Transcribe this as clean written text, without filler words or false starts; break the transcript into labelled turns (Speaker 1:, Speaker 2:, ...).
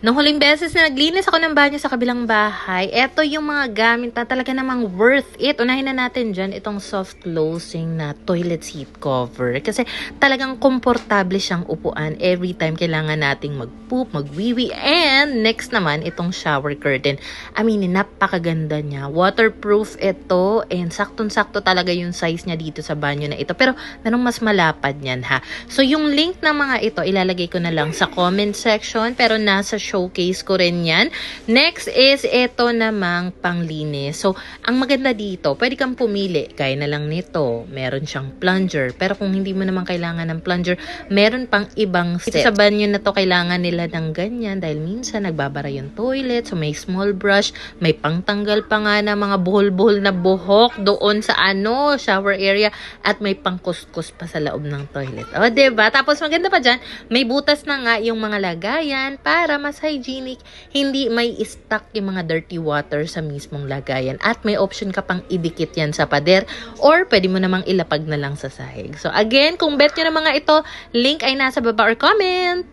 Speaker 1: Nung huling beses na naglinis ako ng banyo sa kabilang bahay, eto yung mga gamit na talaga namang worth it. Unahin na natin dyan itong soft closing na toilet seat cover. Kasi talagang komportable siyang upuan every time kailangan nating mag-poop, mag-wiwi. And next naman, itong shower curtain. Napakaganda niya. Waterproof ito. And saktong-sakto talaga yung size niya dito sa banyo na ito. Pero merong mas malapad niyan ha. So yung link ng mga ito, ilalagay ko na lang sa comment section. Pero nasa showcase ko rin yan. Next is ito namang panglinis. So, ang maganda dito, pwede kang pumili. Kaya na lang nito. Meron siyang plunger. Pero kung hindi mo naman kailangan ng plunger, meron pang ibang set. Sa banyo na to, kailangan nila ng ganyan dahil minsan nagbabara yung toilet. So, may small brush. May pangtanggal pa nga na mga buhol-buhol na buhok doon sa shower area. At may pangkuskus pa sa loob ng toilet. O, diba? Tapos, maganda pa dyan, may butas na nga yung mga lagayan para mas hygienic, hindi may stuck yung mga dirty water sa mismong lagayan. At may option ka pang idikit yan sa pader or pwede mo namang ilapag na lang sa sahig. So again, kung bet nyo na mga ito, link ay nasa baba or comment.